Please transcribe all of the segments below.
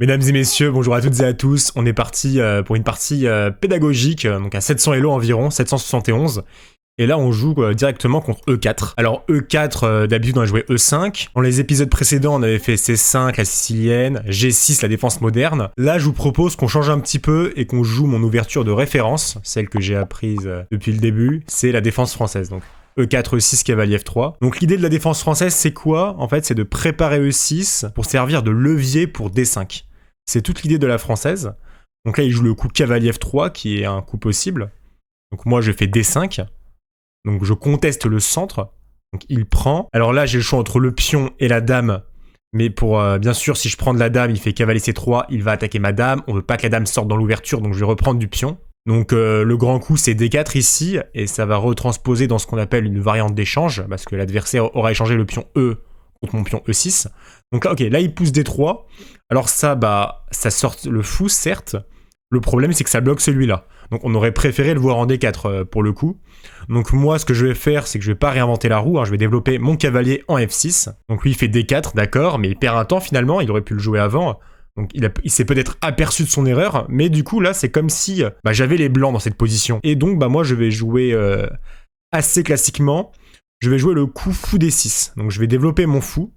Mesdames et messieurs, bonjour à toutes et à tous. On est parti pour une partie pédagogique, donc à 700 Elo environ, 771. Et là, on joue directement contre E4. Alors E4, d'habitude, on a joué E5. Dans les épisodes précédents, on avait fait C5, la sicilienne, G6, la défense moderne. Là, je vous propose qu'on change un petit peu et qu'on joue mon ouverture de référence, celle que j'ai apprise depuis le début. C'est la défense française, donc E4, E6, cavalier F3. Donc l'idée de la défense française, c'est quoi? En fait, c'est de préparer E6 pour servir de levier pour D5. C'est toute l'idée de la française. Donc là, il joue le coup cavalier F3, qui est un coup possible. Donc moi, je fais D5. Donc je conteste le centre. Donc il prend. Alors là, j'ai le choix entre le pion et la dame. Mais pour bien sûr, si je prends de la dame, il fait cavalier C3, il va attaquer ma dame. On veut pas que la dame sorte dans l'ouverture, donc je vais reprendre du pion. Donc le grand coup, c'est D4 ici, et ça va retransposer dans ce qu'on appelle une variante d'échange, parce que l'adversaire aura échangé le pion E contre mon pion E6. Donc là, ok, là il pousse D3. Alors ça, ça sort le fou, certes. Le problème, c'est que ça bloque celui-là. Donc on aurait préféré le voir en D4 pour le coup. Donc moi, ce que je vais faire, c'est que je vais pas réinventer la roue. Je vais développer mon cavalier en F6. Donc lui, il fait D4, d'accord, mais il perd un temps finalement. Il aurait pu le jouer avant. Donc il s'est peut-être aperçu de son erreur. Mais du coup, là, c'est comme si j'avais les blancs dans cette position. Et donc, moi, je vais jouer assez classiquement. Je vais jouer le coup fou D6. Donc je vais développer mon fou.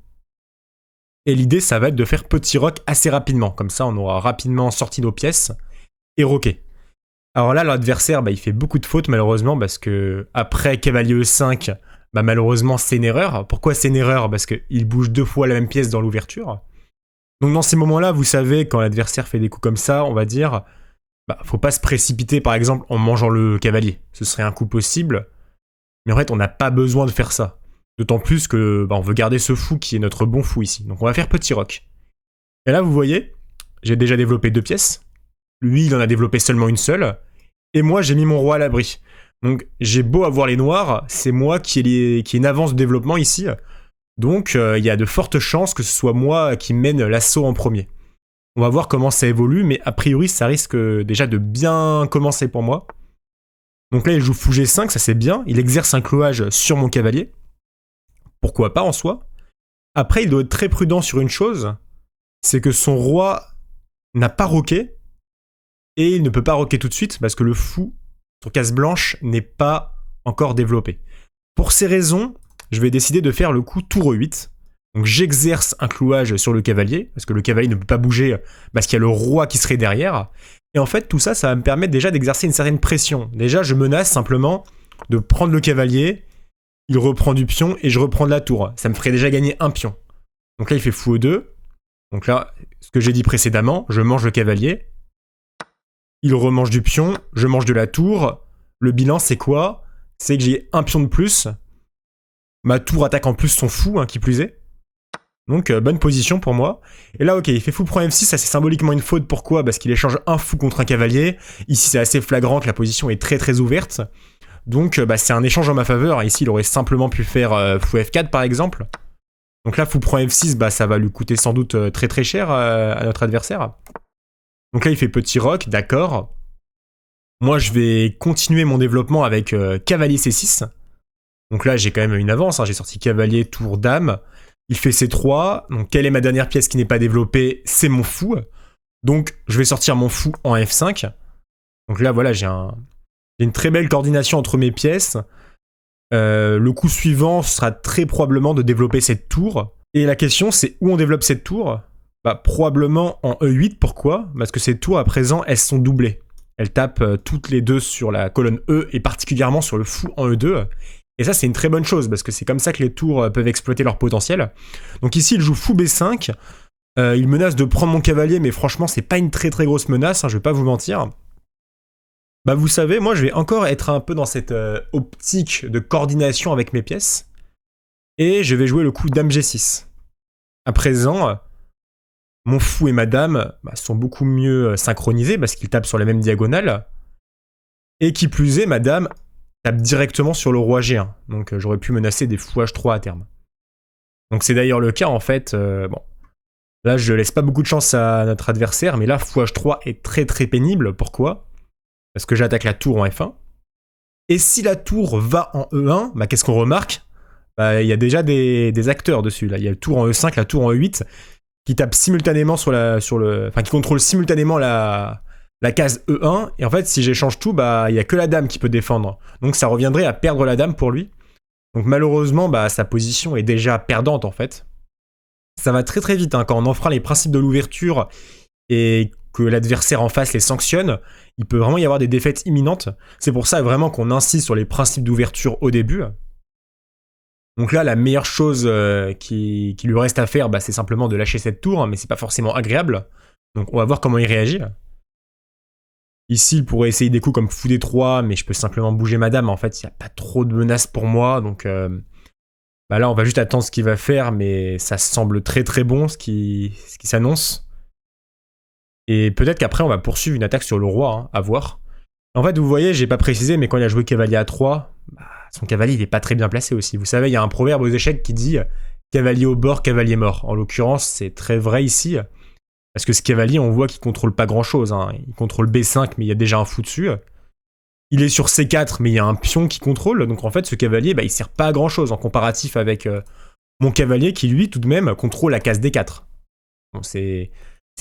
Et l'idée, ça va être de faire petit roc assez rapidement. Comme ça, on aura rapidement sorti nos pièces et roqué. Alors là, l'adversaire, il fait beaucoup de fautes, malheureusement, parce que après cavalier E5, malheureusement, c'est une erreur. Pourquoi c'est une erreur? Parce qu'il bouge deux fois la même pièce dans l'ouverture. Donc dans ces moments-là, vous savez, quand l'adversaire fait des coups comme ça, on va dire, faut pas se précipiter, par exemple, en mangeant le cavalier. Ce serait un coup possible. Mais en fait, on n'a pas besoin de faire ça. D'autant plus que on veut garder ce fou qui est notre bon fou ici. Donc on va faire petit roc. Et là, vous voyez, j'ai déjà développé deux pièces. Lui, il en a développé seulement une seule. Et moi, j'ai mis mon roi à l'abri. Donc j'ai beau avoir les noirs, c'est moi qui ai une avance de développement ici. Donc il y a de fortes chances que ce soit moi qui mène l'assaut en premier. On va voir comment ça évolue, mais a priori, ça risque déjà de bien commencer pour moi. Donc là, il joue fou G5, ça c'est bien. Il exerce un clouage sur mon cavalier. Pourquoi pas en soi. Après, il doit être très prudent sur une chose, c'est que son roi n'a pas roqué, et il ne peut pas roquer tout de suite, parce que le fou sur case blanche n'est pas encore développé. Pour ces raisons, je vais décider de faire le coup tour E8. Donc j'exerce un clouage sur le cavalier, parce que le cavalier ne peut pas bouger, parce qu'il y a le roi qui serait derrière. Et en fait, tout ça, ça va me permettre déjà d'exercer une certaine pression. Déjà, je menace simplement de prendre le cavalier, il reprend du pion et je reprends de la tour. Ça me ferait déjà gagner un pion. Donc là, il fait fou E2. Donc là, ce que j'ai dit précédemment, je mange le cavalier. Il remange du pion, je mange de la tour. Le bilan, c'est quoi? C'est que j'ai un pion de plus. Ma tour attaque en plus son fou, qui plus est. Donc, bonne position pour moi. Et là, ok, il fait fou prend F6, ça c'est symboliquement une faute. Pourquoi? Parce qu'il échange un fou contre un cavalier. Ici, c'est assez flagrant que la position est très très ouverte. Donc c'est un échange en ma faveur. Ici, il aurait simplement pu faire fou F4 par exemple. Donc là, fou prend F6, ça va lui coûter sans doute très très cher à notre adversaire. Donc là, il fait petit roc, d'accord. Moi, je vais continuer mon développement avec cavalier C6. Donc là, j'ai quand même une avance. J'ai sorti cavalier, tour, dame. Il fait C3. Donc quelle est ma dernière pièce qui n'est pas développée? C'est mon fou. Donc je vais sortir mon fou en F5. Donc là, voilà, j'ai une très belle coordination entre mes pièces. Le coup suivant sera très probablement de développer cette tour. Et la question, c'est où on développe cette tour? Probablement en E8. Pourquoi? Parce que ces tours, à présent, elles sont doublées. Elles tapent toutes les deux sur la colonne E et particulièrement sur le fou en E2. Et ça, c'est une très bonne chose parce que c'est comme ça que les tours peuvent exploiter leur potentiel. Donc ici, il joue fou B5. Il menace de prendre mon cavalier, mais franchement, c'est pas une très très grosse menace, je vais pas vous mentir. Vous savez, moi je vais encore être un peu dans cette optique de coordination avec mes pièces. Et je vais jouer le coup dame G6. À présent, mon fou et ma dame sont beaucoup mieux synchronisés parce qu'ils tapent sur la même diagonale. Et qui plus est, ma dame tape directement sur le roi G1. Donc j'aurais pu menacer des fous H3 à terme. Donc c'est d'ailleurs le cas en fait. Là je laisse pas beaucoup de chance à notre adversaire, mais là fou H3 est très très pénible. Pourquoi? Parce que j'attaque la tour en F1. Et si la tour va en E1, qu'est-ce qu'on remarque? Il y a déjà des acteurs dessus. Là. Il y a le tour en E5, la tour en E8. qui tape simultanément enfin qui contrôle simultanément la case E1, et en fait si j'échange tout, bah il y a que la dame qui peut défendre. Donc ça reviendrait à perdre la dame pour lui. Donc malheureusement, bah sa position est déjà perdante en fait. Ça va très très vite, hein. Quand on enfreint les principes de l'ouverture et que l'adversaire en face les sanctionne, il peut vraiment y avoir des défaites imminentes. C'est pour ça vraiment qu'on insiste sur les principes d'ouverture au début. Donc là, la meilleure chose qui lui reste à faire, bah, c'est simplement de lâcher cette tour, hein, mais c'est pas forcément agréable. Donc on va voir comment il réagit. Ici, il pourrait essayer des coups comme fou D3, mais je peux simplement bouger ma dame. En fait, il n'y a pas trop de menaces pour moi, donc bah là, on va juste attendre ce qu'il va faire, mais ça semble très très bon ce qui s'annonce. Et peut-être qu'après, on va poursuivre une attaque sur le roi, hein, à voir. En fait, vous voyez, j'ai pas précisé, mais quand il a joué cavalier A3, bah, son cavalier, il est pas très bien placé aussi. Vous savez, il y a un proverbe aux échecs qui dit « cavalier au bord, cavalier mort ». En l'occurrence, c'est très vrai ici, parce que ce cavalier, on voit qu'il contrôle pas grand-chose, hein. Il contrôle B5, mais il y a déjà un fou dessus. Il est sur C4, mais il y a un pion qui contrôle, donc en fait, ce cavalier, bah, il sert pas à grand-chose en comparatif avec mon cavalier qui, lui, tout de même, contrôle la case D4. Bon, c'est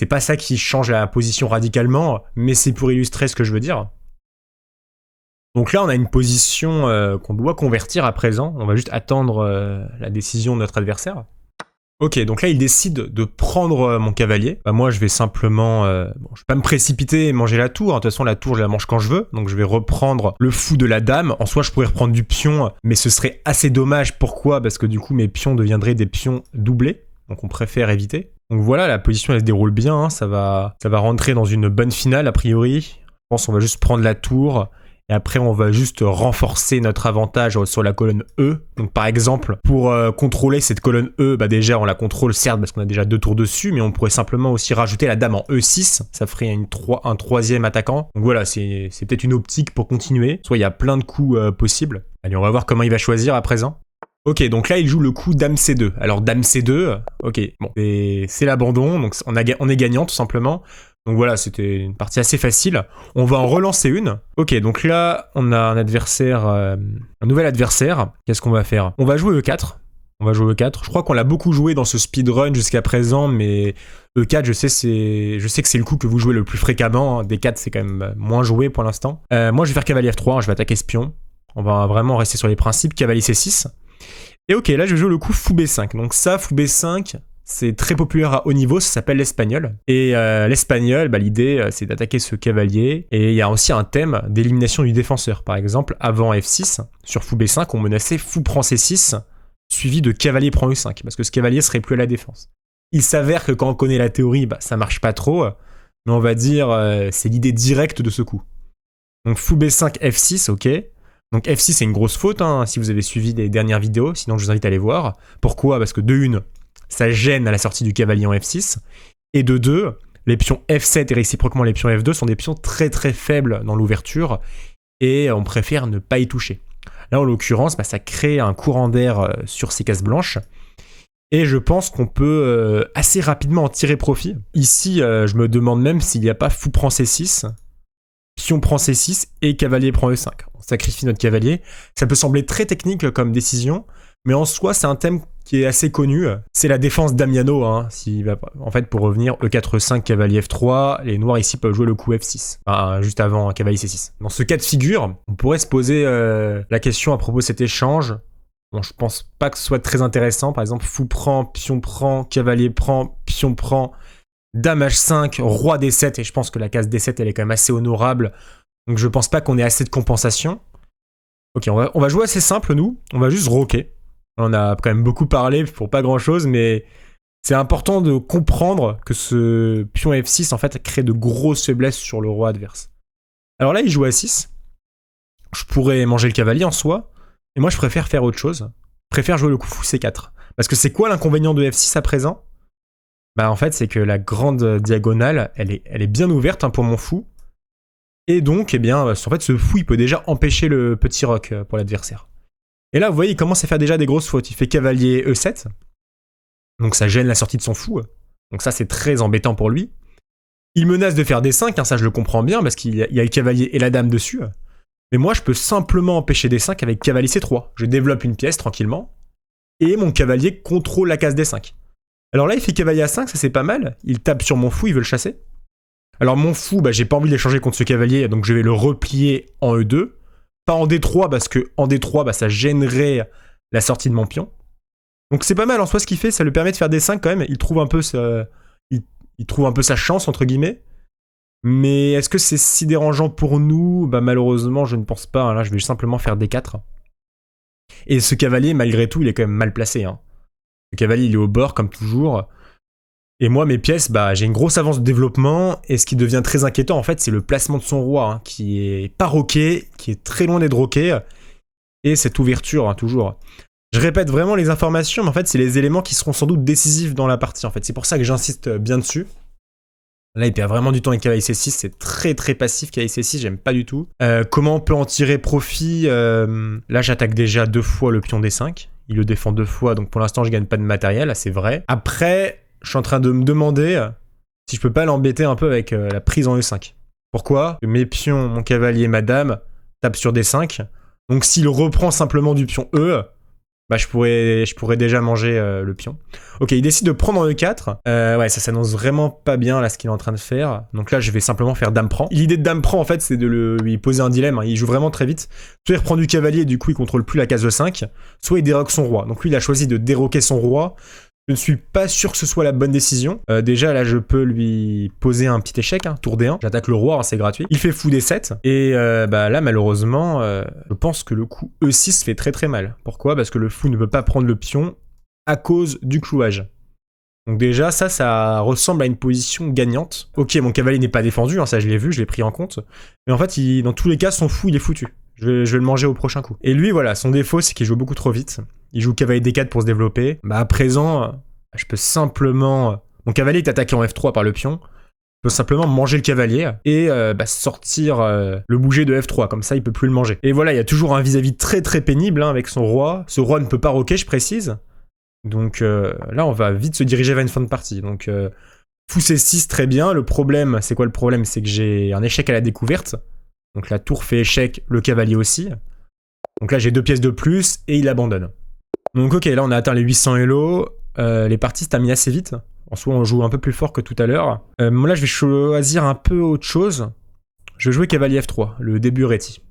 pas ça qui change la position radicalement, mais c'est pour illustrer ce que je veux dire. Donc là, on a une position qu'on doit convertir à présent. On va juste attendre la décision de notre adversaire. Ok, donc là, il décide de prendre mon cavalier. Bah, moi, je vais simplement... bon, je vais pas me précipiter et manger la tour. De toute façon, la tour, je la mange quand je veux. Donc je vais reprendre le fou de la dame. En soi, je pourrais reprendre du pion, mais ce serait assez dommage. Pourquoi? Parce que du coup, mes pions deviendraient des pions doublés. Donc on préfère éviter. Donc voilà, la position, elle se déroule bien. Hein. Ça va rentrer dans une bonne finale, a priori. Je pense qu'on va juste prendre la tour. Et après, on va juste renforcer notre avantage sur la colonne E. Donc par exemple, pour contrôler cette colonne E, bah déjà on la contrôle certes parce qu'on a déjà 2 tours dessus, mais on pourrait simplement aussi rajouter la dame en E6. Ça ferait un troisième attaquant. Donc voilà, c'est peut-être une optique pour continuer. Soit il y a plein de coups possibles. Allez, on va voir comment il va choisir à présent. Ok, donc là il joue le coup Dame C2. Alors Dame C2, ok, bon, c'est l'abandon, donc on est gagnant tout simplement. Donc voilà, c'était une partie assez facile. On va en relancer une. Ok, donc là, on a un adversaire, un nouvel adversaire. Qu'est-ce qu'on va faire? On va jouer E4. On va jouer E4. Je crois qu'on l'a beaucoup joué dans ce speedrun jusqu'à présent, mais E4, je sais que c'est le coup que vous jouez le plus fréquemment. Hein. D4, c'est quand même moins joué pour l'instant. Moi, je vais faire cavalier F3, hein, je vais attaquer ce pion. On va vraiment rester sur les principes. Cavalier C6. Et ok, là, je vais jouer le coup fou B5. Donc ça, fou B5... c'est très populaire à haut niveau, ça s'appelle l'espagnol. Et l'espagnol, bah, l'idée, c'est d'attaquer ce cavalier. Et il y a aussi un thème d'élimination du défenseur. Par exemple, avant F6, sur fou B5, on menaçait fou prend C6, suivi de cavalier prend E5, parce que ce cavalier serait plus à la défense. Il s'avère que quand on connaît la théorie, bah, ça marche pas trop, mais on va dire c'est l'idée directe de ce coup. Donc fou B5, F6, ok. Donc F6, c'est une grosse faute, hein, si vous avez suivi les dernières vidéos, sinon je vous invite à aller voir. Pourquoi? Parce que de une, ça gêne à la sortie du cavalier en F6. Et de 2, les pions F7 et réciproquement les pions F2 sont des pions très très faibles dans l'ouverture et on préfère ne pas y toucher. Là, en l'occurrence, bah, ça crée un courant d'air sur ces cases blanches et je pense qu'on peut assez rapidement en tirer profit. Ici, je me demande même s'il n'y a pas fou prend C6, pion prend C6 et cavalier prend E5. On sacrifie notre cavalier. Ça peut sembler très technique comme décision, mais en soi, c'est un thème qui est assez connu. C'est la défense d'Amiano. Hein, en fait, pour revenir, E4, E5, cavalier F3, les noirs ici peuvent jouer le coup F6. Enfin, juste avant cavalier C6. Dans ce cas de figure, on pourrait se poser la question à propos de cet échange. Bon, je pense pas que ce soit très intéressant. Par exemple, fou prend, cavalier prend, pion prend, dame H5, roi D7. Et je pense que la case D7, elle est quand même assez honorable. Donc je pense pas qu'on ait assez de compensation. Ok, on va jouer assez simple, nous. On va juste roquer. On a quand même beaucoup parlé pour pas grand chose, mais c'est important de comprendre que ce pion F6 en fait crée de grosses faiblesses sur le roi adverse. Alors là, il joue A6. Je pourrais manger le cavalier en soi, et moi je préfère faire autre chose. Je préfère jouer le coup fou C4. Parce que c'est quoi l'inconvénient de F6 à présent? Bah en fait, c'est que la grande diagonale, elle est bien ouverte hein, pour mon fou. Et donc, eh bien, en fait, ce fou, il peut déjà empêcher le petit roc pour l'adversaire. Et là, vous voyez, il commence à faire déjà des grosses fautes. Il fait cavalier E7. Donc ça gêne la sortie de son fou. Donc ça, c'est très embêtant pour lui. Il menace de faire D5, hein, ça je le comprends bien, parce qu'il y a le cavalier et la dame dessus. Mais moi, je peux simplement empêcher D5 avec cavalier C3. Je développe une pièce tranquillement. Et mon cavalier contrôle la case D5. Alors là, il fait cavalier A5, ça c'est pas mal. Il tape sur mon fou, il veut le chasser. Alors mon fou, j'ai pas envie de l'échanger contre ce cavalier, donc je vais le replier en E2. Pas en D3, parce que en D3, ça gênerait la sortie de mon pion. Donc c'est pas mal en soi ce qu'il fait, ça lui permet de faire D5 quand même. Il trouve un peu il trouve un peu sa chance, entre guillemets. Mais est-ce que c'est si dérangeant pour nous? Malheureusement, je ne pense pas. Hein. Là, je vais simplement faire D4. Et ce cavalier, malgré tout, il est quand même mal placé. Hein. Le cavalier, il est au bord, comme toujours. Et moi, mes pièces, j'ai une grosse avance de développement. Et ce qui devient très inquiétant, en fait, c'est le placement de son roi, hein, qui est pas roqué, qui est très loin d'être roqué. Et cette ouverture, hein, toujours. Je répète vraiment les informations, mais en fait, c'est les éléments qui seront sans doute décisifs dans la partie. En fait, c'est pour ça que j'insiste bien dessus. Là, il perd vraiment du temps avec cavalier C6, c'est très très passif cavalier C6, j'aime pas du tout. Comment on peut en tirer profit? Là, j'attaque déjà 2 fois le pion D5. Il le défend 2 fois, donc pour l'instant, je gagne pas de matériel, c'est vrai. Après, je suis en train de me demander si je peux pas l'embêter un peu avec la prise en E5. Pourquoi? Mes pions, mon cavalier, ma dame, tapent sur D5. Donc s'il reprend simplement du pion E, je pourrais déjà manger le pion. Ok, il décide de prendre en E4. Ouais, ça s'annonce vraiment pas bien là ce qu'il est en train de faire. Donc là, je vais simplement faire dame prend. L'idée de dame prend, en fait, c'est de lui poser un dilemme. Hein. Il joue vraiment très vite. Soit il reprend du cavalier, du coup, il contrôle plus la case E5. Soit il déroque son roi. Donc lui, il a choisi de déroquer son roi. Je ne suis pas sûr que ce soit la bonne décision. Déjà, là, je peux lui poser un petit échec, hein, tour D1. J'attaque le roi, hein, c'est gratuit. Il fait fou D7. Et là, malheureusement, je pense que le coup E6 fait très très mal. Pourquoi? Parce que le fou ne peut pas prendre le pion à cause du clouage. Donc déjà, ça ressemble à une position gagnante. Ok, mon cavalier n'est pas défendu, hein, ça je l'ai vu, je l'ai pris en compte. Mais en fait, dans tous les cas, son fou, il est foutu. Je vais le manger au prochain coup. Et lui, voilà, son défaut, c'est qu'il joue beaucoup trop vite. Il joue cavalier D4 pour se développer. À présent, je peux simplement... Mon cavalier est attaqué en F3 par le pion. Je peux simplement manger le cavalier et sortir le bouger de F3. Comme ça, il peut plus le manger. Et voilà, il y a toujours un vis-à-vis très très pénible avec son roi. Ce roi ne peut pas roquer, je précise. Donc là, on va vite se diriger vers une fin de partie. Donc fou C6, très bien. Le problème, c'est quoi le problème? C'est que j'ai un échec à la découverte. Donc la tour fait échec, le cavalier aussi. Donc là, j'ai 2 pièces de plus et il abandonne. Donc ok, là on a atteint les 800 Elo. Les parties se terminent assez vite. En soi, on joue un peu plus fort que tout à l'heure. Là, je vais choisir un peu autre chose. Je vais jouer cavalier F3, le début réti.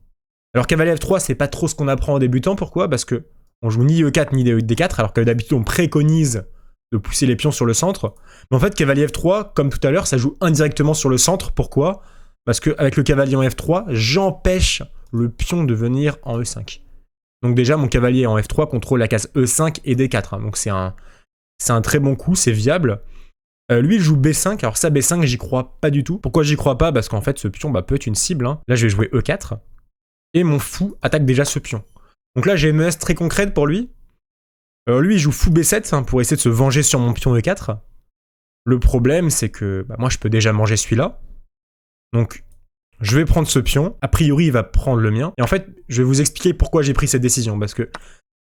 Alors cavalier F3, c'est pas trop ce qu'on apprend en débutant. Pourquoi? Parce que on joue ni E4 ni D4, alors que d'habitude on préconise de pousser les pions sur le centre. Mais en fait, cavalier F3, comme tout à l'heure, ça joue indirectement sur le centre. Pourquoi? Parce qu'avec le cavalier en F3, j'empêche le pion de venir en E5. Donc déjà, mon cavalier en F3 contrôle la case E5 et D4. Hein. Donc c'est un très bon coup, c'est viable. Lui, il joue B5. Alors ça, B5, j'y crois pas du tout. Pourquoi j'y crois pas? Parce qu'en fait, ce pion peut être une cible. Hein. Là, je vais jouer E4. Et mon fou attaque déjà ce pion. Donc là, j'ai une menace très concrète pour lui. Lui, il joue fou B7 hein, pour essayer de se venger sur mon pion E4. Le problème, c'est que moi, je peux déjà manger celui-là. Donc, je vais prendre ce pion. A priori, il va prendre le mien. Et en fait, je vais vous expliquer pourquoi j'ai pris cette décision. Parce que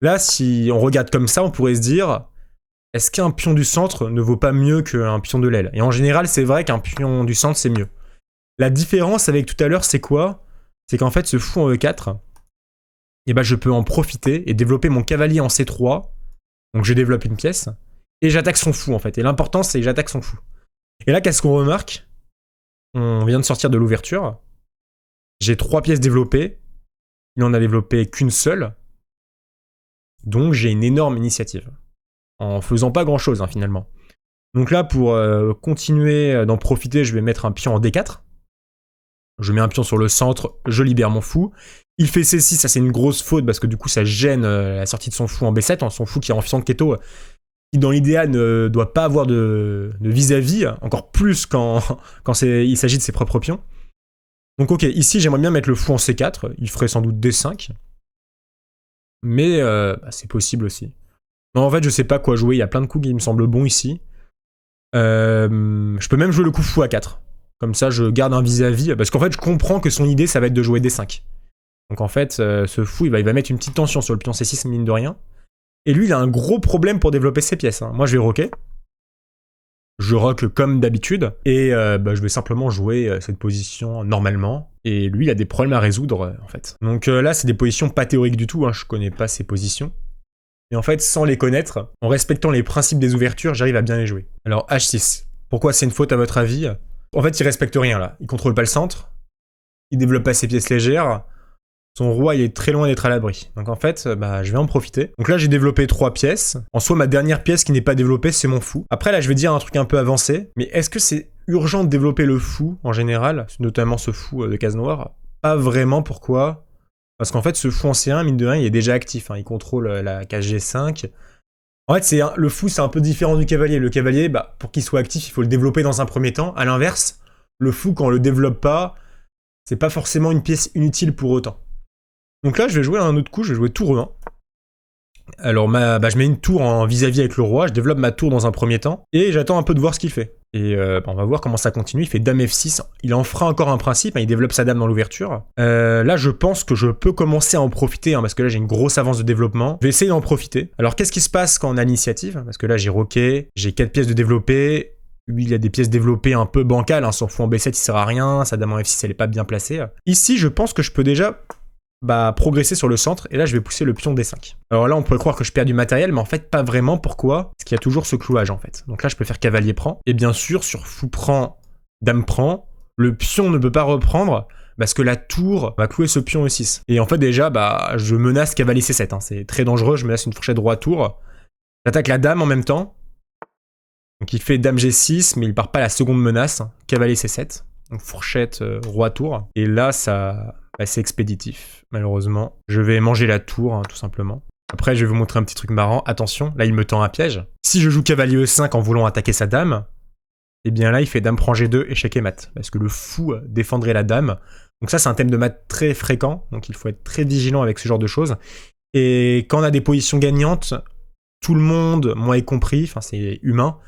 là, si on regarde comme ça, on pourrait se dire... Est-ce qu'un pion du centre ne vaut pas mieux qu'un pion de l'aile? Et en général, c'est vrai qu'un pion du centre, c'est mieux. La différence avec tout à l'heure, c'est quoi? C'est qu'en fait, ce fou en E4, je peux en profiter et développer mon cavalier en C3. Donc je développe une pièce. Et j'attaque son fou, en fait. Et l'important, c'est que j'attaque son fou. Et là, qu'est-ce qu'on remarque? On vient de sortir de l'ouverture. J'ai 3 pièces développées. Il n'en a développé qu'une seule. Donc j'ai une énorme initiative. En faisant pas grand chose, hein, finalement. Donc là, pour continuer d'en profiter, je vais mettre un pion en D4. Je mets un pion sur le centre, je libère mon fou. Il fait C6, ça c'est une grosse faute, parce que du coup, ça gêne la sortie de son fou en B7, hein, son fou qui est en fiant de Keto, qui dans l'idéal ne doit pas avoir de vis-à-vis, encore plus quand il s'agit de ses propres pions. Donc ok, ici, j'aimerais bien mettre le fou en C4, il ferait sans doute D5. Mais c'est possible aussi. Non, en fait, je sais pas quoi jouer. Il y a plein de coups qui me semblent bons ici. Je peux même jouer le coup fou à 4. Comme ça, je garde un vis-à-vis. Parce qu'en fait, je comprends que son idée, ça va être de jouer D5. Donc en fait, ce fou, il va mettre une petite tension sur le pion C6, mine de rien. Et lui, il a un gros problème pour développer ses pièces. Hein. Moi, je vais rocker. Je rock comme d'habitude. Et je vais simplement jouer cette position normalement. Et lui, il a des problèmes à résoudre, en fait. Donc là, c'est des positions pas théoriques du tout. Hein. Je connais pas ses positions. Et en fait, sans les connaître, en respectant les principes des ouvertures, j'arrive à bien les jouer. Alors H6, pourquoi c'est une faute à votre avis? En fait, il respecte rien là. Il contrôle pas le centre, il développe pas ses pièces légères, son roi il est très loin d'être à l'abri. Donc en fait, je vais en profiter. Donc là j'ai développé 3 pièces. En soi, ma dernière pièce qui n'est pas développée, c'est mon fou. Après là, je vais dire un truc un peu avancé, mais est-ce que c'est urgent de développer le fou en général, notamment ce fou de case noire? Pas vraiment, pourquoi? Parce qu'en fait, ce fou en C1, mine de rien, il est déjà actif. Hein. Il contrôle la case G5. En fait, le fou, c'est un peu différent du cavalier. Le cavalier, pour qu'il soit actif, il faut le développer dans un premier temps. À l'inverse, le fou, quand on le développe pas, c'est pas forcément une pièce inutile pour autant. Donc là, je vais jouer un autre coup, je vais jouer tour E1. Alors, je mets une tour en vis-à-vis avec le roi, je développe ma tour dans un premier temps, et j'attends un peu de voir ce qu'il fait. Et on va voir comment ça continue, il fait dame F6, il en fera encore un principe, hein, il développe sa dame dans l'ouverture. Là, je pense que je peux commencer à en profiter, hein, parce que là, j'ai une grosse avance de développement. Je vais essayer d'en profiter. Alors, qu'est-ce qui se passe quand on a l'initiative? Parce que là, j'ai roqué, j'ai 4 pièces de développer. Lui, il a des pièces développées un peu bancales, hein, son fou en B7, il sert à rien, sa dame en F6, elle est pas bien placée. Ici, je pense que je peux déjà progresser sur le centre, et là je vais pousser le pion D5. Alors là on pourrait croire que je perds du matériel, mais en fait pas vraiment, pourquoi? Parce qu'il y a toujours ce clouage en fait. Donc là je peux faire cavalier prend, et bien sûr sur fou prend, dame prend, le pion ne peut pas reprendre, parce que la tour va clouer ce pion E6. Et en fait déjà, je menace cavalier C7, hein. C'est très dangereux, je menace une fourchette roi-tour. J'attaque la dame en même temps, donc il fait dame G6, mais il part pas à la seconde menace, cavalier C7. Donc fourchette, roi-tour. Et là, c'est expéditif, malheureusement. Je vais manger la tour, hein, tout simplement. Après, je vais vous montrer un petit truc marrant. Attention, là, il me tend un piège. Si je joue cavalier E5 en voulant attaquer sa dame, eh bien là, il fait dame prend G2, échec et mat. Parce que le fou défendrait la dame. Donc ça, c'est un thème de mat très fréquent. Donc il faut être très vigilant avec ce genre de choses. Et quand on a des positions gagnantes, tout le monde, moi y compris, enfin c'est humain,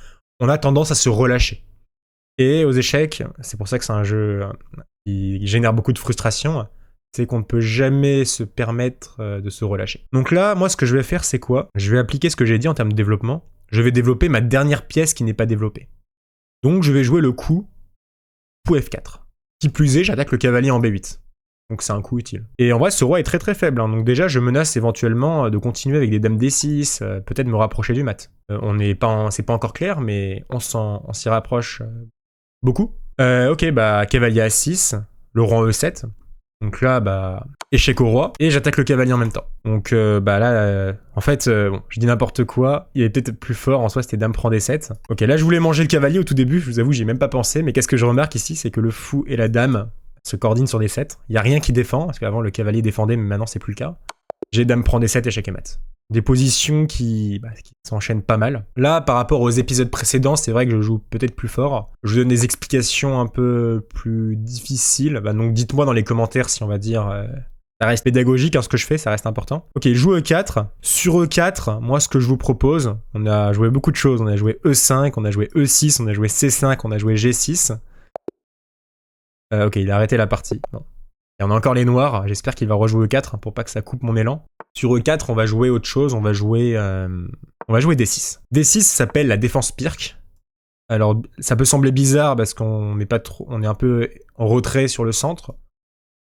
on a tendance à se relâcher. Et aux échecs, c'est pour ça que c'est un jeu qui génère beaucoup de frustration, c'est qu'on ne peut jamais se permettre de se relâcher. Donc là, moi, ce que je vais faire, c'est quoi? Je vais appliquer ce que j'ai dit en termes de développement. Je vais développer ma dernière pièce qui n'est pas développée. Donc je vais jouer le coup F4. Qui plus est, j'attaque le cavalier en B8. Donc c'est un coup utile. Et en vrai, ce roi est très très faible. Hein. Donc déjà, je menace éventuellement de continuer avec des dames D6, peut-être me rapprocher du mat. C'est pas encore clair, mais on s'y rapproche beaucoup. Ok, cavalier A6, le roi E7. Donc là, échec au roi, et j'attaque le cavalier en même temps. Donc en fait, je dis n'importe quoi, il est peut-être plus fort, en soi c'était dame prend D7. Ok, là je voulais manger le cavalier au tout début, je vous avoue, j'y ai même pas pensé, mais qu'est-ce que je remarque ici, c'est que le fou et la dame se coordinent sur D7. Il n'y a rien qui défend, parce qu'avant le cavalier défendait, mais maintenant c'est plus le cas. J'ai dame prend D7, échec et mat. Des positions qui s'enchaînent pas mal. Là, par rapport aux épisodes précédents, c'est vrai que je joue peut-être plus fort. Je vous donne des explications un peu plus difficiles. Donc dites-moi dans les commentaires si on va dire... ça reste pédagogique, hein, ce que je fais, ça reste important. Ok, je joue E4. Sur E4, moi, ce que je vous propose, on a joué beaucoup de choses. On a joué E5, on a joué E6, on a joué C5, on a joué G6. Ok, il a arrêté la partie. Bon. Et on a encore les noirs, j'espère qu'il va rejouer E4 pour pas que ça coupe mon élan. Sur E4, on va jouer autre chose, on va jouer D6. D6 s'appelle la défense Pirc. Alors, ça peut sembler bizarre parce qu'on est un peu en retrait sur le centre,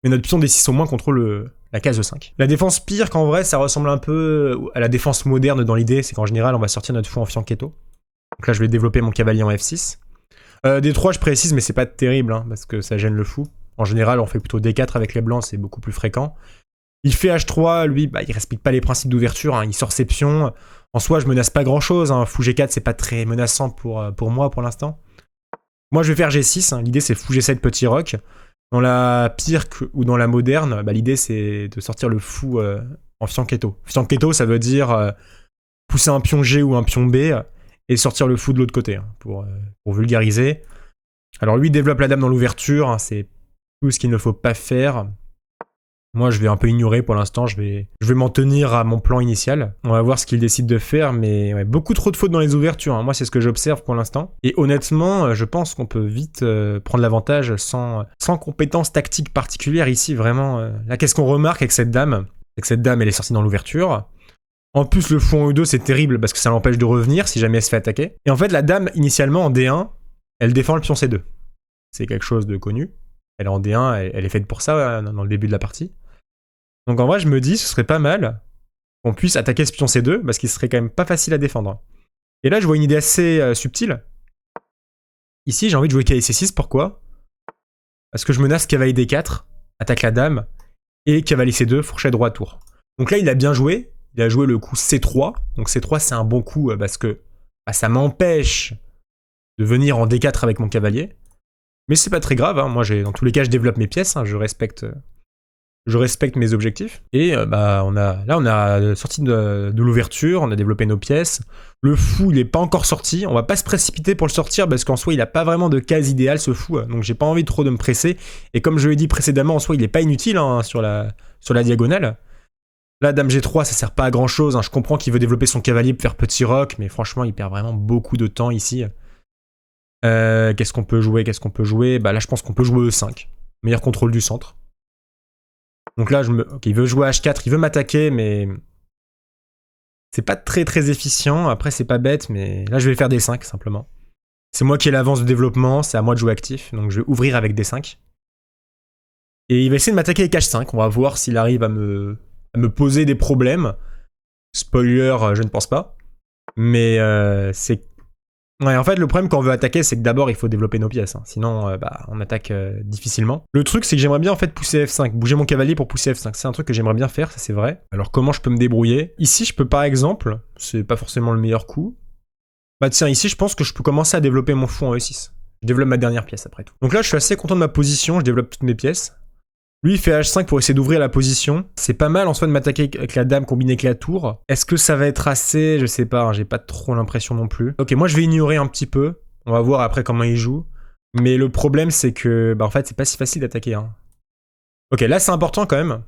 mais notre pion D6 au moins contrôle la case E5. La défense Pirc, en vrai, ça ressemble un peu à la défense moderne dans l'idée, c'est qu'en général, on va sortir notre fou en fianchetto. Donc là, je vais développer mon cavalier en F6. D3, je précise, mais c'est pas terrible, hein, parce que ça gêne le fou. En général, on fait plutôt D4 avec les blancs, c'est beaucoup plus fréquent. Il fait H3, lui, il respecte pas les principes d'ouverture, hein, il sort ses pions. En soi, je menace pas grand-chose, hein. Fou G4, c'est pas très menaçant pour moi pour l'instant. Moi, je vais faire G6, hein. L'idée c'est fou G7 petit roc. Dans la Pirc ou dans la moderne, l'idée c'est de sortir le fou en fianchetto. Fianchetto, ça veut dire pousser un pion G ou un pion B et sortir le fou de l'autre côté, hein, pour vulgariser. Alors lui, il développe la dame dans l'ouverture, hein, c'est tout ce qu'il ne faut pas faire. Moi, je vais un peu ignorer pour l'instant, je vais m'en tenir à mon plan initial. On va voir ce qu'il décide de faire, mais ouais, beaucoup trop de fautes dans les ouvertures. Hein. Moi, c'est ce que j'observe pour l'instant. Et honnêtement, je pense qu'on peut vite prendre l'avantage sans compétences tactiques particulières ici, vraiment. Là, qu'est-ce qu'on remarque avec cette dame? C'est que cette dame, elle est sortie dans l'ouverture. En plus, le fou en E2, c'est terrible parce que ça l'empêche de revenir si jamais elle se fait attaquer. Et en fait, la dame, initialement, en D1, elle défend le pion C2. C'est quelque chose de connu. Elle est en D1, elle est faite pour ça dans le début de la partie. Donc en vrai, je me dis, ce serait pas mal qu'on puisse attaquer ce pion C2, parce qu'il serait quand même pas facile à défendre. Et là, je vois une idée assez subtile. Ici, j'ai envie de jouer cavalier C6, pourquoi? Parce que je menace cavalier D4, attaque la dame, et cavalier C2, fourchette droit tour. Donc là, il a bien joué. Il a joué le coup C3. Donc C3, c'est un bon coup parce que ça m'empêche de venir en D4 avec mon cavalier. Mais c'est pas très grave. Hein. Moi, dans tous les cas, je développe mes pièces. Hein. Je respecte mes objectifs. Et là, on a sorti de l'ouverture. On a développé nos pièces. Le fou, il est pas encore sorti. On va pas se précipiter pour le sortir parce qu'en soi, il a pas vraiment de case idéale, ce fou. Donc, j'ai pas envie trop de me presser. Et comme je l'ai dit précédemment, en soi, il est pas inutile hein, sur la diagonale. Là, dame G3, ça sert pas à grand chose. Hein. Je comprends qu'il veut développer son cavalier pour faire petit roc, mais franchement, il perd vraiment beaucoup de temps ici. Qu'est-ce qu'on peut jouer? Bah là, je pense qu'on peut jouer E5. Meilleur contrôle du centre. Donc là, il veut jouer H4, il veut m'attaquer, mais c'est pas très très efficient. Après, c'est pas bête, mais là, je vais faire D5 simplement. C'est moi qui ai l'avance de développement, c'est à moi de jouer actif, donc je vais ouvrir avec D5. Et il va essayer de m'attaquer avec H5. On va voir s'il arrive à me poser des problèmes. Spoiler, je ne pense pas. Mais c'est... Ouais, en fait, le problème quand on veut attaquer, c'est que d'abord, il faut développer nos pièces. Hein. Sinon, on attaque difficilement. Le truc, c'est que j'aimerais bien en fait pousser F5. Bouger mon cavalier pour pousser F5. C'est un truc que j'aimerais bien faire, ça c'est vrai. Alors, comment je peux me débrouiller? Ici, je peux par exemple... C'est pas forcément le meilleur coup. Bah tiens, ici, je pense que je peux commencer à développer mon fou en E6. Je développe ma dernière pièce après tout. Donc là, je suis assez content de ma position. Je développe toutes mes pièces. Lui, il fait H5 pour essayer d'ouvrir la position. C'est pas mal en soi de m'attaquer avec la dame combinée avec la tour. Est-ce que ça va être assez? Je sais pas, hein, j'ai pas trop l'impression non plus. Ok, moi je vais ignorer un petit peu. On va voir après comment il joue. Mais le problème, c'est que, en fait, c'est pas si facile d'attaquer. Hein. Ok, là c'est important quand même.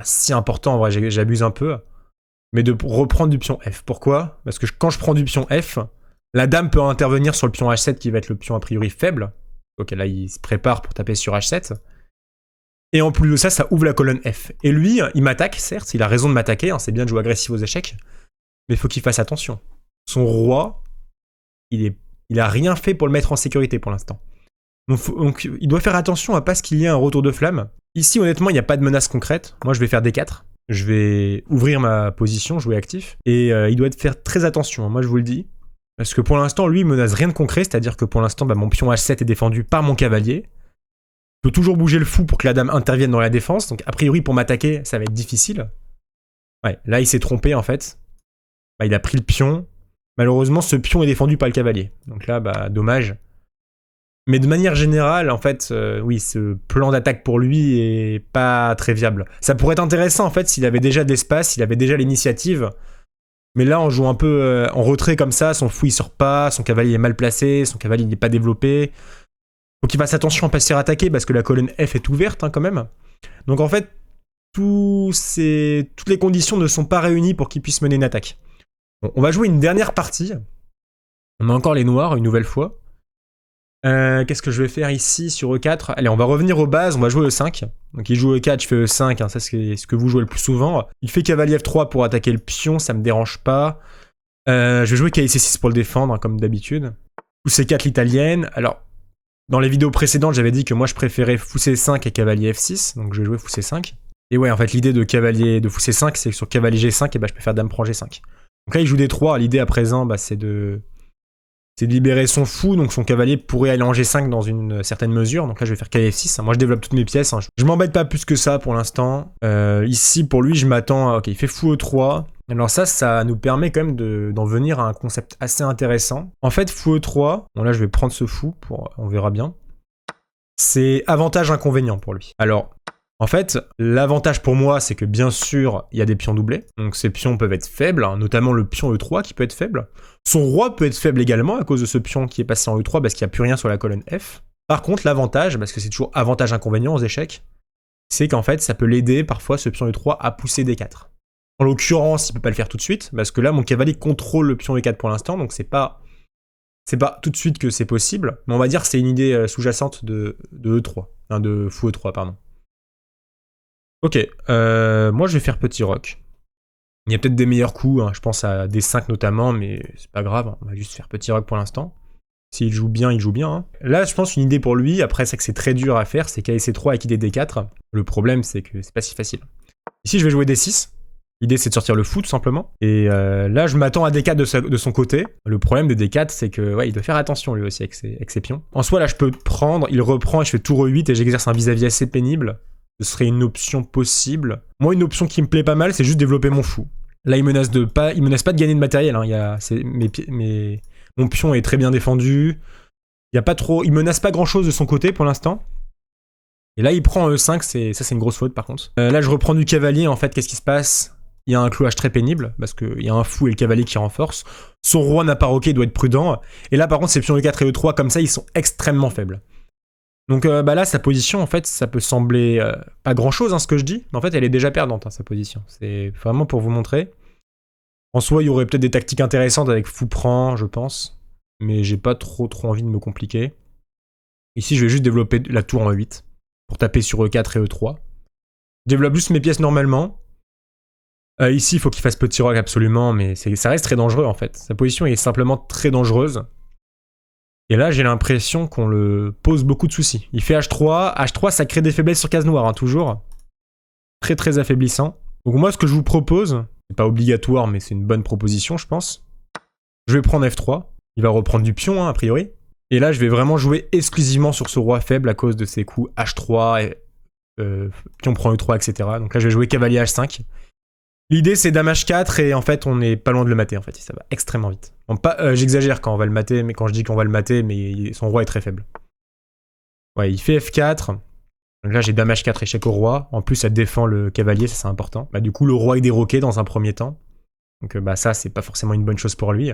Si important, en vrai, j'abuse un peu. Mais de reprendre du pion F. Pourquoi? Parce que quand je prends du pion F, la dame peut intervenir sur le pion H7 qui va être le pion a priori faible. Ok, là il se prépare pour taper sur H7. Et en plus de ça, ça ouvre la colonne F. Et lui, il m'attaque, certes, il a raison de m'attaquer, hein, c'est bien de jouer agressif aux échecs, mais il faut qu'il fasse attention. Son roi, il a rien fait pour le mettre en sécurité pour l'instant. Donc il doit faire attention à pas ce qu'il y ait un retour de flamme. Ici, honnêtement, il n'y a pas de menace concrète. Moi, je vais faire D4. Je vais ouvrir ma position, jouer actif. Et il doit faire très attention, hein, moi je vous le dis. Parce que pour l'instant, lui, il menace rien de concret, c'est-à-dire que pour l'instant, mon pion H7 est défendu par mon cavalier. Je peux toujours bouger le fou pour que la dame intervienne dans la défense. Donc, a priori, pour m'attaquer, ça va être difficile. Ouais, là, il s'est trompé, en fait. Il a pris le pion. Malheureusement, ce pion est défendu par le cavalier. Donc là, dommage. Mais de manière générale, en fait, oui, ce plan d'attaque pour lui est pas très viable. Ça pourrait être intéressant, en fait, s'il avait déjà de l'espace, s'il avait déjà l'initiative. Mais là, on joue un peu en retrait comme ça. Son fou, il sort pas. Son cavalier est mal placé. Son cavalier n'est pas développé. Faut qu'il fasse attention à ne pas se faire attaquer parce que la colonne F est ouverte hein, quand même. Donc en fait, toutes les conditions ne sont pas réunies pour qu'il puisse mener une attaque. Bon, on va jouer une dernière partie. On a encore les noirs une nouvelle fois. Qu'est-ce que je vais faire ici sur E4? Allez, on va revenir aux bases, on va jouer E5. Donc il joue E4, je fais E5, hein, ça c'est ce que vous jouez le plus souvent. Il fait cavalier F3 pour attaquer le pion, ça me dérange pas. Je vais jouer cavalier C6 pour le défendre, hein, comme d'habitude. Fou C4 l'italienne. Alors, dans les vidéos précédentes, j'avais dit que moi je préférais fou C5 et cavalier F6, donc je vais jouer fou C5. Et ouais, en fait, l'idée de fou C5, c'est que sur cavalier G5, et je peux faire dame prend G5. Donc là, il joue D3, l'idée à présent, c'est de libérer son fou, donc son cavalier pourrait aller en G5 dans une certaine mesure. Donc là, je vais faire cavalier F6. Moi, je développe toutes mes pièces. Hein. Je m'embête pas plus que ça pour l'instant. Ici, pour lui, je m'attends à... Ok, il fait fou E3. Alors ça nous permet quand même d'en venir à un concept assez intéressant. En fait, fou E3, bon là, je vais prendre ce fou, on verra bien. C'est avantage-inconvénient pour lui. Alors... En fait, l'avantage pour moi, c'est que bien sûr, il y a des pions doublés. Donc ces pions peuvent être faibles, hein, notamment le pion E3 qui peut être faible. Son roi peut être faible également à cause de ce pion qui est passé en E3 parce qu'il n'y a plus rien sur la colonne F. Par contre, l'avantage, parce que c'est toujours avantage-inconvénient aux échecs, c'est qu'en fait, ça peut l'aider parfois, ce pion E3, à pousser D4. En l'occurrence, il peut pas le faire tout de suite, parce que là, mon cavalier contrôle le pion E4 pour l'instant, donc c'est pas tout de suite que c'est possible, mais on va dire que c'est une idée sous-jacente de E3, hein, de fou E3, pardon. Ok, moi je vais faire petit roc. Il y a peut-être des meilleurs coups, hein, je pense à D5 notamment, mais c'est pas grave, on va juste faire petit roc pour l'instant. S'il joue bien, il joue bien. Hein. Là, je pense une idée pour lui, après c'est que c'est très dur à faire, c'est KC3 avec idée D4. Le problème, c'est que c'est pas si facile. Ici, je vais jouer D6. L'idée, c'est de sortir le fou, tout simplement. Et là, je m'attends à D4 de son côté. Le problème de D4, c'est que ouais, il doit faire attention, lui aussi, avec ses pions. En soi, là, je peux prendre, il reprend, et je fais tour 8 et j'exerce un vis-à-vis assez pénible. Ce serait une option possible. Moi, une option qui me plaît pas mal, c'est juste développer mon fou. Là, il menace pas de gagner de matériel. Hein. Mon pion est très bien défendu. Il menace pas grand-chose de son côté, pour l'instant. Et là, il prend E5, ça, c'est une grosse faute, par contre. Là, je reprends du cavalier, en fait, qu'est-ce qui se passe? Il y a un clouage très pénible, parce qu'il y a un fou et le cavalier qui renforcent. Son roi n'a pas roqué, il doit être prudent. Et là, par contre, ses pions E4 et E3, comme ça, ils sont extrêmement faibles. Donc là, sa position, en fait, ça peut sembler pas grand-chose, hein, ce que je dis, mais en fait, elle est déjà perdante, hein, sa position. C'est vraiment pour vous montrer. En soi, il y aurait peut-être des tactiques intéressantes avec fou prend, je pense, mais j'ai pas trop envie de me compliquer. Ici, je vais juste développer la tour en E8, pour taper sur E4 et E3. Je développe juste mes pièces normalement. Ici, il faut qu'il fasse petit roc absolument, mais ça reste très dangereux en fait. Sa position est simplement très dangereuse. Et là, j'ai l'impression qu'on le pose beaucoup de soucis. Il fait H3. H3, ça crée des faiblesses sur case noire, hein, toujours. Très affaiblissant. Donc moi, ce que je vous propose, c'est pas obligatoire, mais c'est une bonne proposition, je pense. Je vais prendre F3. Il va reprendre du pion, hein, a priori. Et là, je vais vraiment jouer exclusivement sur ce roi faible à cause de ses coups H3, et, pion prend E3, etc. Donc là, je vais jouer cavalier H5. L'idée, c'est dame H4 et en fait, on est pas loin de le mater. En fait, ça va extrêmement vite. Bon, j'exagère quand on va le mater, mais quand je dis qu'on va le mater, mais son roi est très faible. Ouais, il fait F4. Donc là, j'ai dame H4 échec au roi. En plus, ça défend le cavalier, ça c'est important. Bah, du coup, le roi est déroqué dans un premier temps. Donc bah ça, c'est pas forcément une bonne chose pour lui.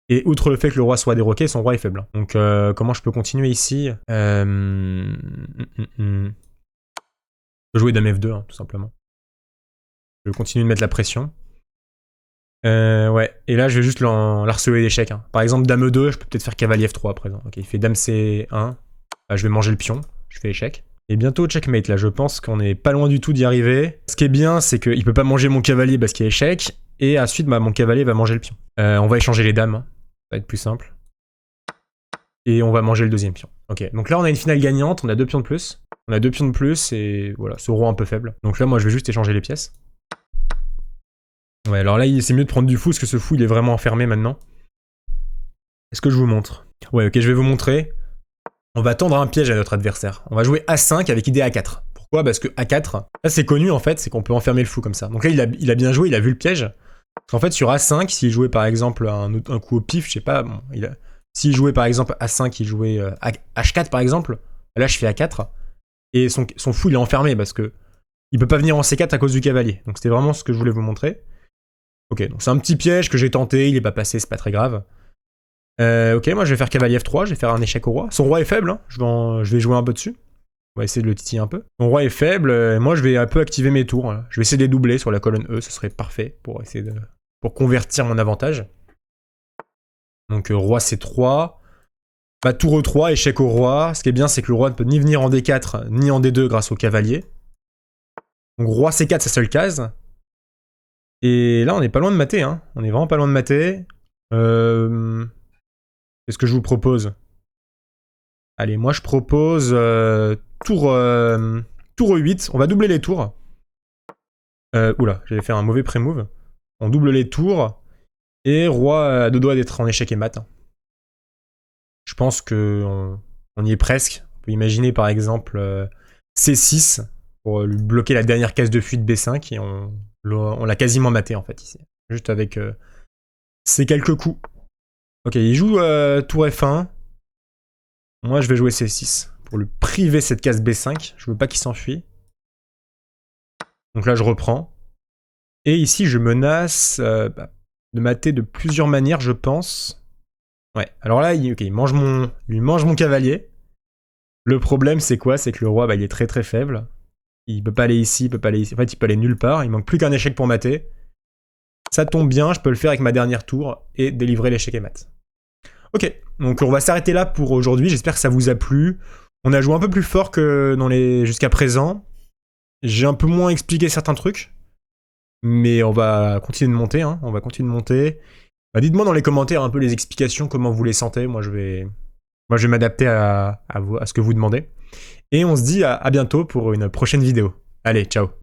Et outre le fait que le roi soit déroqué, son roi est faible. Donc comment je peux continuer ici? Je peux jouer dame F2, hein, tout simplement. Je vais continuer de mettre la pression. Ouais, et là je vais juste l'harceler d'échecs. Hein. Par exemple, dame E2, je peux peut-être faire cavalier F3 à présent. Ok, il fait dame C1. Bah, je vais manger le pion, je fais échec. Et bientôt checkmate, là je pense qu'on est pas loin du tout d'y arriver. Ce qui est bien, c'est qu'il peut pas manger mon cavalier parce qu'il y a échec. Et ensuite, bah, mon cavalier va manger le pion. On va échanger les dames, hein. Ça va être plus simple. Et on va manger le deuxième pion. Ok, donc là on a une finale gagnante, on a 2 pions de plus. On a 2 pions de plus et voilà, ce roi un peu faible. Donc là moi je vais juste échanger les pièces. Ouais, alors là, c'est mieux de prendre du fou, parce que ce fou, il est vraiment enfermé maintenant. Est-ce que je vous montre? Ouais, ok, je vais vous montrer. On va tendre un piège à notre adversaire. On va jouer A5 avec idée A4. Pourquoi? Parce que A4, là c'est connu en fait, c'est qu'on peut enfermer le fou comme ça. Donc là, il a bien joué, il a vu le piège. En fait, sur A5, s'il jouait par exemple un coup au pif, je sais pas, bon, s'il jouait par exemple A5, il jouait H4 par exemple, là je fais A4, et son fou il est enfermé parce que il peut pas venir en C4 à cause du cavalier. Donc c'était vraiment ce que je voulais vous montrer. Ok, donc c'est un petit piège que j'ai tenté, il est pas passé, c'est pas très grave. Ok, moi je vais faire cavalier F3, je vais faire un échec au roi. Son roi est faible, hein, je vais jouer un peu dessus. On va essayer de le titiller un peu. Son roi est faible, et moi je vais un peu activer mes tours. Hein. Je vais essayer de les doubler sur la colonne E, ce serait parfait pour essayer pour convertir mon avantage. Donc roi C3. Bah, tour E3, échec au roi. Ce qui est bien, c'est que le roi ne peut ni venir en D4, ni en D2 grâce au cavalier. Donc roi C4, sa seule case. Et là, on est pas loin de mater, hein. On est vraiment pas loin de mater. Qu'est-ce que je vous propose? Allez, moi je propose tour E8. On va doubler les tours. Oula, j'allais faire un mauvais pré-move. On double les tours. Et roi à deux doigts d'être en échec et mat. Je pense qu'on y est presque. On peut imaginer par exemple C6 pour lui bloquer la dernière case de fuite B5 et on l'a quasiment maté en fait ici. Juste avec ces quelques coups. Ok, il joue tour F1. Moi je vais jouer C6 pour lui priver cette case B5. Je veux pas qu'il s'enfuit. Donc là je reprends. Et ici je menace de mater de plusieurs manières je pense. Ouais, alors là il mange mon cavalier. Le problème c'est quoi? C'est que le roi il est très faible. Il peut pas aller ici, il peut pas aller ici. En fait il peut aller nulle part. Il manque plus qu'un échec pour mater. Ça tombe bien, je peux le faire avec ma dernière tour et délivrer l'échec et mat. Ok, donc on va s'arrêter là pour aujourd'hui. J'espère que ça vous a plu. On a joué un peu plus fort que jusqu'à présent. J'ai un peu moins expliqué certains trucs. Mais on va continuer de monter. Hein. On va continuer de monter. Bah, dites-moi dans les commentaires un peu les explications, comment vous les sentez. Moi je vais m'adapter à ce que vous demandez. Et on se dit à bientôt pour une prochaine vidéo. Allez, ciao.